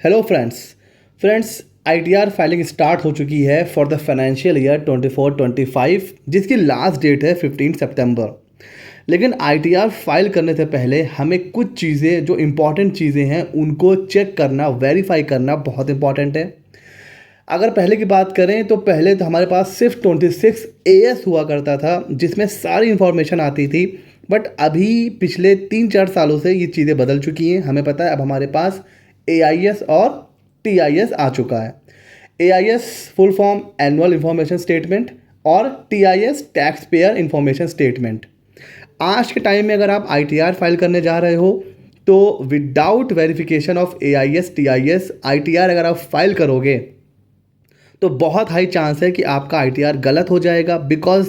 Hello friends ITR filing start हो चुकी है फॉर द फाइनेंशियल ईयर 24-25 जिसकी लास्ट डेट है 15 सितंबर। लेकिन आईटीआर फाइल करने से पहले हमें कुछ चीज़ें जो इम्पॉर्टेंट चीज़ें हैं उनको चेक करना, वेरीफाई करना बहुत इम्पॉर्टेंट है। अगर पहले की बात करें तो पहले तो हमारे पास सिर्फ 26 एएस हुआ करता था जिसमें सारी इन्फॉर्मेशन आती थी। बट अभी पिछले 3-4 सालों से ये चीज़ें बदल चुकी हैं। हमें पता है अब हमारे पास एआईएस और टीआईएस आ चुका है। AIS full form annual information statement और TIS tax payer information statement. आज के टाइम में अगर आप आईटीआर फाइल करने जा रहे हो तो without verification of AIS TIS ITR अगर आप फाइल करोगे तो बहुत हाई चांस है कि आपका आईटीआर गलत हो जाएगा। बिकॉज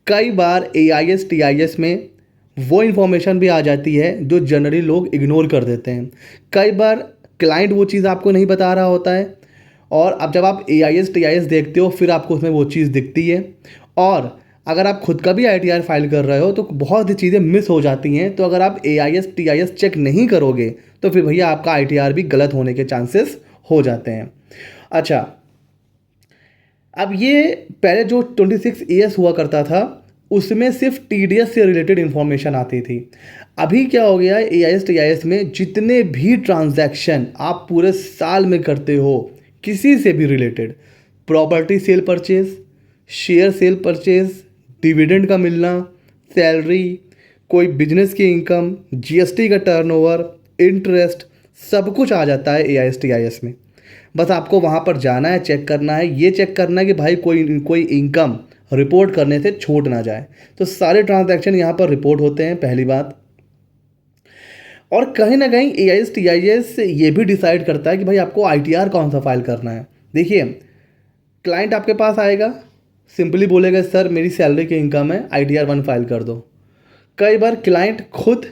कई बार एआईएस टीआईएस में वो इन्फॉर्मेशन भी आ जाती है जो जनरली लोग इग्नोर कर देते हैं। कई बार क्लाइंट वो चीज़ आपको नहीं बता रहा होता है और अब जब आप एआईएस टीआईएस देखते हो फिर आपको उसमें वो चीज़ दिखती है। और अगर आप खुद का भी आईटीआर फाइल कर रहे हो तो बहुत सी चीज़ें मिस हो जाती हैं। तो अगर आप एआईएस टीआईएस चेक नहीं करोगे तो फिर भैया आपका आईटीआर भी गलत होने के चांसेस हो जाते हैं। अच्छा, अब ये पहले जो 26 ईयर्स हुआ करता था उसमें सिर्फ टीडीएस से रिलेटेड इन्फॉर्मेशन आती थी। अभी क्या हो गया है, एआईएस टीआईएस में जितने भी ट्रांजैक्शन आप पूरे साल में करते हो किसी से भी related, property cell purchase, share cell purchase, dividend का मिलना, सैलरी, कोई बिजनेस की इनकम, जीएसटी का टर्नओवर, इंटरेस्ट, सब कुछ आ जाता है एआईएस टीआईएस में। बस आपको वहाँ पर जाना है, चेक करना है, ये चेक करना है कि भाई कोई कोई इनकम रिपोर्ट करने से छूट ना जाए। तो सारे ट्रांजैक्शन यहाँ पर रिपोर्ट होते हैं, पहली बात। और कहीं ना कहीं एआईएस टीआईएस ये भी डिसाइड करता है कि भाई आपको आईटीआर कौन सा फाइल करना है। देखिए, क्लाइंट आपके पास आएगा, सिंपली बोलेगा सर मेरी सैलरी की इनकम है, आईटीआर 1 फाइल कर दो। कई बार क्लाइंट खुद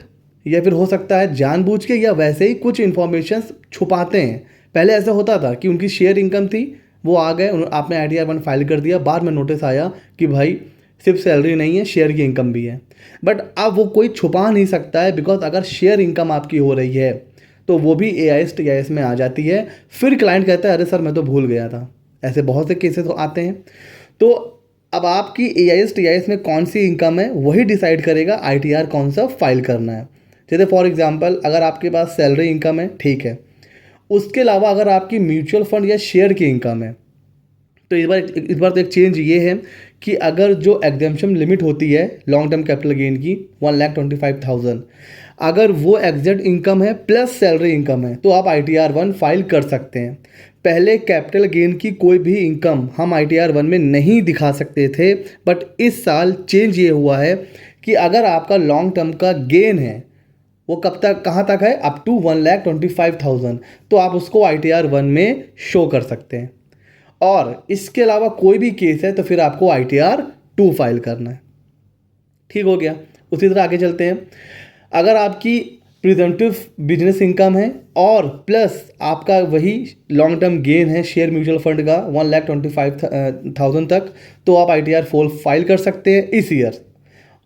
या फिर हो सकता है जानबूझ के या वैसे ही कुछ इन्फॉर्मेशन छुपाते हैं। पहले ऐसा होता था कि उनकी शेयर इनकम थी, वो आ गए, आपने आईटीआर 1 फाइल कर दिया, बाद में नोटिस आया कि भाई सिर्फ सैलरी नहीं है, शेयर की इनकम भी है। बट अब वो कोई छुपा नहीं सकता है, बिकॉज अगर शेयर इनकम आपकी हो रही है तो वो भी एआईएस टीआईएस में आ जाती है। फिर क्लाइंट कहता है अरे सर मैं तो भूल गया था। ऐसे बहुत से केसेस आते हैं। तो अब आपकी एआईएस टीआईएस में कौन सी इनकम है वही डिसाइड करेगा आईटीआर कौन सा फाइल करना है। जैसे फॉर एग्जांपल अगर आपके पास सैलरी इनकम है, ठीक है, उसके अलावा अगर आपकी म्यूचुअल फंड या शेयर की इनकम है तो इस बार तो एक चेंज ये है कि अगर जो एग्जेम्पशन लिमिट होती है लॉन्ग टर्म कैपिटल गेन की 1,25,000, अगर वो एग्जैक्ट इनकम है प्लस सैलरी इनकम है तो आप आईटीआर 1 फाइल कर सकते हैं। पहले कैपिटल गेन की कोई भी इनकम हम आईटीआर 1 में नहीं दिखा सकते थे, बट इस साल चेंज ये हुआ है कि अगर आपका लॉन्ग टर्म का गेन है वो कब तक, कहाँ तक है, अप टू 1,25,000, तो आप उसको आईटीआर 1 में शो कर सकते हैं। और इसके अलावा कोई भी केस है तो फिर आपको आईटीआर 2 फाइल करना है। ठीक हो गया। उसी तरह आगे चलते हैं। अगर आपकी प्रिजेंटिव बिजनेस इनकम है और प्लस आपका वही लॉन्ग टर्म गेन है शेयर म्यूचुअल फंड का 1,25,000 तक, तो आप आईटीआर 4 फाइल कर सकते हैं इस ईयर।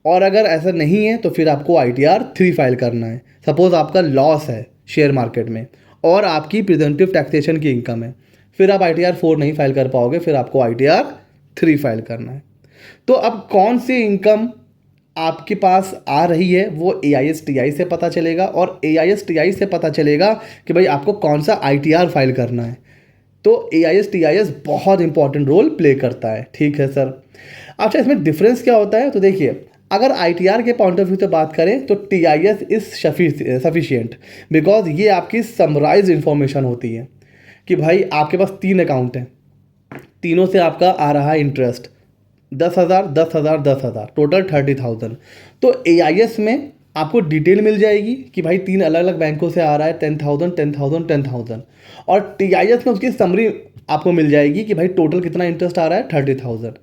और अगर ऐसा नहीं है तो फिर आपको आईटीआर 3 फाइल करना है। सपोज आपका लॉस है शेयर मार्केट में और आपकी प्रिजेंटिव टैक्सेशन की इनकम है, फिर आप आईटीआर 4 नहीं फाइल कर पाओगे, फिर आपको आईटीआर 3 फाइल करना है। तो अब कौन सी इनकम आपके पास आ रही है वो एआईएस टीआई से पता चलेगा, और एआईएस टीआई से पता चलेगा कि भाई आपको कौन सा आईटीआर फाइल करना है। तो एआईएस टीआईएस बहुत इंपॉर्टेंट रोल प्ले करता है। ठीक है सर। अच्छा, इसमें डिफरेंस क्या होता है? तो देखिए, अगर आईटीआर के पॉइंट ऑफ व्यू से बात करें तो टीआईएस इज सफिशिएंट, बिकॉज ये आपकी समराइज इंफॉर्मेशन होती है कि भाई आपके पास 3 अकाउंट हैं, तीनों से आपका आ रहा है इंटरेस्ट 10,000 10,000 10,000, टोटल 30,000। तो एआईएस में आपको डिटेल मिल जाएगी कि भाई 3 अलग अलग बैंकों से आ रहा है 10,000 10,000 10,000, और टीआईएस में उसकी समरी आपको मिल जाएगी कि भाई टोटल कितना इंटरेस्ट आ रहा है 30,000।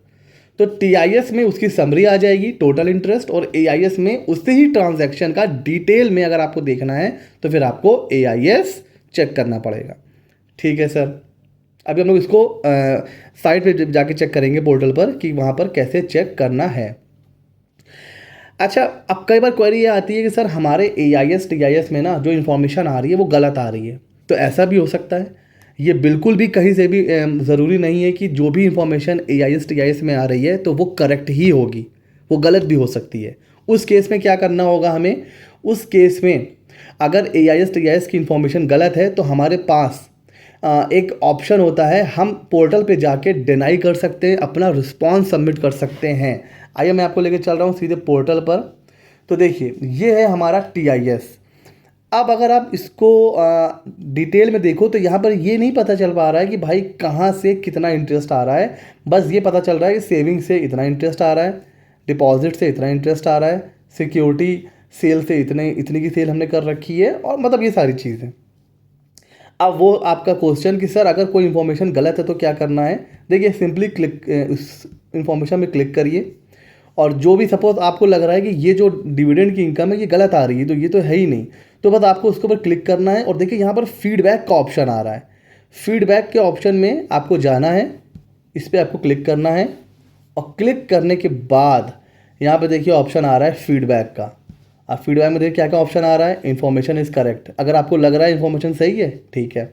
तो टीआईएस में उसकी समरी आ जाएगी टोटल इंटरेस्ट, और एआईएस में उसी ही ट्रांजैक्शन का डिटेल में अगर आपको देखना है तो फिर आपको एआईएस चेक करना पड़ेगा। ठीक है सर। अभी हम लोग इसको साइट पे जाके चेक करेंगे पोर्टल पर कि वहाँ पर कैसे चेक करना है। अच्छा, अब कई बार क्वेरी ये आती है कि सर हमारे एआईएस टीआईएस में ना जो इन्फॉर्मेशन आ रही है वो गलत आ रही है। तो ऐसा भी हो सकता है। ये बिल्कुल भी कहीं से भी ज़रूरी नहीं है कि जो भी इंफॉर्मेशन AIS TIS में आ रही है तो वो करेक्ट ही होगी, वो गलत भी हो सकती है। उस केस में क्या करना होगा हमें, उस केस में अगर AIS TIS की इंफॉर्मेशन गलत है तो हमारे पास एक ऑप्शन होता है, हम पोर्टल पे जाके डिनाई कर सकते हैं, अपना रिस्पॉन्स सबमिट कर सकते हैं। आइए मैं आपको लेके चल रहा हूँ सीधे पोर्टल पर। तो देखिए ये है हमारा TIS। अब अगर आप इसको डिटेल में देखो तो यहाँ पर ये नहीं पता चल पा रहा है कि भाई कहाँ से कितना इंटरेस्ट आ रहा है। बस ये पता चल रहा है कि सेविंग से इतना इंटरेस्ट आ रहा है, डिपॉजिट से इतना इंटरेस्ट आ रहा है, सिक्योरिटी सेल से इतनी की सेल हमने कर रखी है, और मतलब ये सारी चीज़ें। अब वो आपका क्वेश्चन कि सर अगर कोई इन्फॉर्मेशन गलत है तो क्या करना है, देखिए सिंपली क्लिक उस इन्फॉर्मेशन में क्लिक करिए, और जो भी सपोज आपको लग रहा है कि ये जो डिविडेंड की इनकम है ये गलत आ रही है, तो ये तो है ही नहीं, तो बस आपको उसके ऊपर क्लिक करना है। और देखिए यहाँ पर फीडबैक का ऑप्शन आ रहा है, फीडबैक के ऑप्शन में आपको जाना है, इस पर आपको क्लिक करना है, और क्लिक करने के बाद यहाँ पर देखिए ऑप्शन आ रहा है फीडबैक का। अब फीडबैक में देखिए क्या क्या ऑप्शन आ रहा है, इन्फॉर्मेशन इज़ करेक्ट, अगर आपको लग रहा है इन्फॉर्मेशन सही है ठीक है।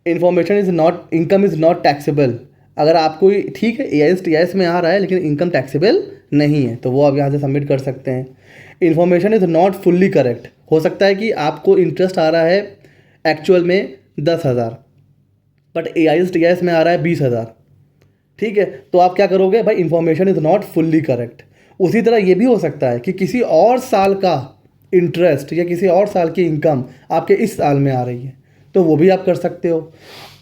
Information is not, income is not taxable, अगर आपको ठीक है AIS TIS में आ रहा है लेकिन इनकम टैक्सेबल नहीं है तो वो आप यहाँ से सबमिट कर सकते हैं। Information is not fully correct, हो सकता है कि आपको इंटरेस्ट आ रहा है एक्चुअल में 10,000 बट AIS TIS में आ रहा है 20,000, ठीक है, तो आप क्या करोगे भाई, information is not fully correct. उसी तरह ये भी हो सकता है कि किसी और साल का इंटरेस्ट या किसी और साल की इनकम आपके इस साल में आ रही है तो वो भी आप कर सकते हो,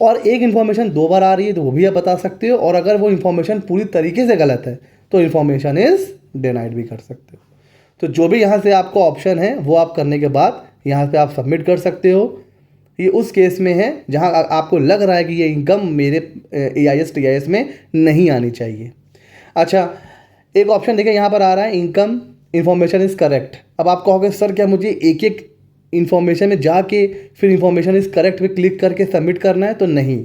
और एक इन्फॉर्मेशन 2 बार आ रही है तो वो भी आप बता सकते हो, और अगर वो इन्फॉर्मेशन पूरी तरीके से गलत है तो इन्फॉर्मेशन इज़ डिनाइड भी कर सकते हो। तो जो भी यहाँ से आपको ऑप्शन है वो आप करने के बाद यहाँ पे आप सबमिट कर सकते हो। ये उस केस में है जहाँ आपको लग रहा है कि ये इनकम मेरे AIS TIS में नहीं आनी चाहिए। अच्छा, एक ऑप्शन देखिए यहाँ पर आ रहा है इनकम इन्फॉर्मेशन इज़ करेक्ट। अब आप कहोगे सर क्या मुझे एक एक इन्फॉर्मेशन में जाके फिर इन्फॉर्मेशन इज़ करेक्ट पे क्लिक करके सबमिट करना है, तो नहीं,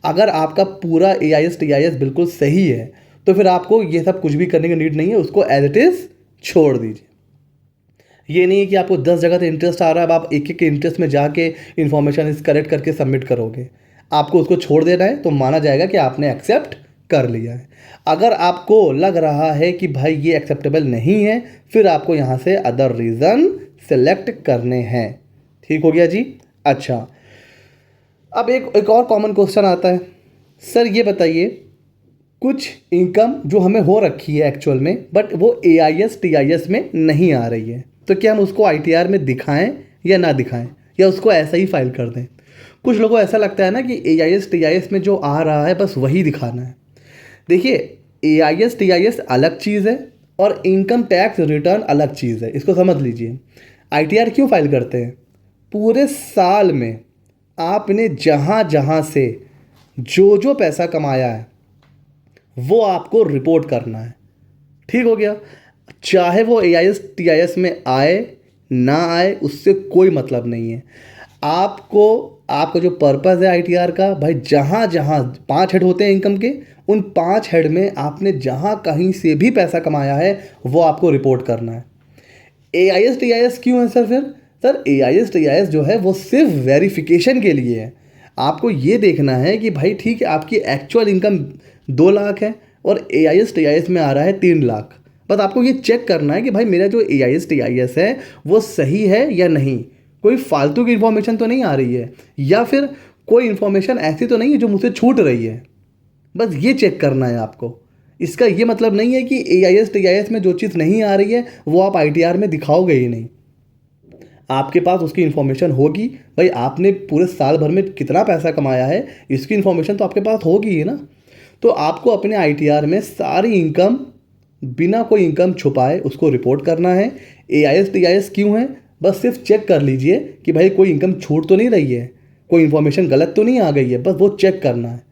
अगर आपका पूरा AIS TIS बिल्कुल सही है तो फिर आपको ये सब कुछ भी करने की नीड नहीं है, उसको एज इट इज़ छोड़ दीजिए। ये नहीं है कि आपको 10 जगह से इंटरेस्ट आ रहा है अब आप एक एक के इंटरेस्ट में जाके इन्फॉर्मेशन इज़ करेक्ट करके सबमिट करोगे, आपको उसको छोड़ देना है तो माना जाएगा कि आपने एक्सेप्ट कर लिया है। अगर आपको लग रहा है कि भाई ये एक्सेप्टेबल नहीं है फिर आपको यहाँ से अदर रीज़न सेलेक्ट करने हैं। ठीक हो गया जी। अच्छा, अब एक और कॉमन क्वेश्चन आता है, सर ये बताइए कुछ इनकम जो हमें हो रखी है एक्चुअल में बट वो AIS TIS में नहीं आ रही है, तो क्या हम उसको ITR में दिखाएं या ना दिखाएं, या उसको ऐसा ही फाइल कर दें। कुछ लोगों को ऐसा लगता है ना कि AIS TIS में जो आ रहा है बस वही दिखाना है। देखिए AIS TIS अलग चीज़ है और इनकम टैक्स रिटर्न अलग चीज़ है, इसको समझ लीजिए। ITR क्यों फाइल करते हैं, पूरे साल में आपने जहाँ जहाँ से जो जो पैसा कमाया है वो आपको रिपोर्ट करना है। ठीक हो गया, चाहे वो AIS TIS में आए ना आए उससे कोई मतलब नहीं है। आपका जो पर्पज़ है ITR का, भाई जहाँ जहाँ 5 हेड होते हैं इनकम के, उन 5 हेड में आपने जहाँ कहीं से भी पैसा कमाया है वो आपको रिपोर्ट करना है। AIS TIS क्यों है सर फिर, सर AIS TIS जो है वो सिर्फ वेरिफिकेशन के लिए है। आपको ये देखना है कि भाई ठीक है आपकी एक्चुअल इनकम 2 लाख है और AIS TIS में आ रहा है 3 लाख, बस आपको ये चेक करना है कि भाई मेरा जो AIS TIS है वो सही है या नहीं, कोई फालतू की इन्फॉर्मेशन तो नहीं आ रही है, या फिर कोई इन्फॉर्मेशन ऐसी तो नहीं है जो मुझसे छूट रही है, बस ये चेक करना है आपको। इसका ये मतलब नहीं है कि AIS TIS में जो चीज़ नहीं आ रही है वो आप ITR में दिखाओगे ही नहीं, आपके पास उसकी इन्फॉर्मेशन होगी। भाई आपने पूरे साल भर में कितना पैसा कमाया है इसकी इन्फॉर्मेशन तो आपके पास होगी ही ना। तो आपको अपने ITR में सारी इनकम बिना कोई इनकम छुपाए उसको रिपोर्ट करना है। AIS TIS क्यों है, बस सिर्फ चेक कर लीजिए कि भाई कोई इनकम छूट तो नहीं रही है, कोई इन्फॉर्मेशन गलत तो नहीं आ गई है, बस वो चेक करना है।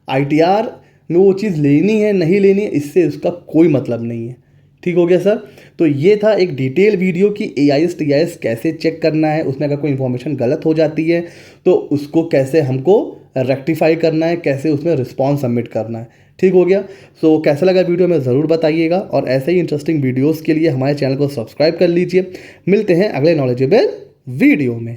ITR में वो चीज़ लेनी है नहीं लेनी है इससे उसका कोई मतलब नहीं है। ठीक हो गया सर। तो ये था एक डिटेल वीडियो कि AIS TIS कैसे चेक करना है, उसमें अगर कोई इन्फॉर्मेशन गलत हो जाती है तो उसको कैसे हमको रेक्टिफाई करना है, कैसे उसमें रिस्पॉन्स सबमिट करना है। ठीक हो गया। सो कैसा लगा वीडियो में ज़रूर बताइएगा, और ऐसे ही इंटरेस्टिंग वीडियोज़ के लिए हमारे चैनल को सब्सक्राइब कर लीजिए। मिलते हैं अगले नॉलेजेबल वीडियो में।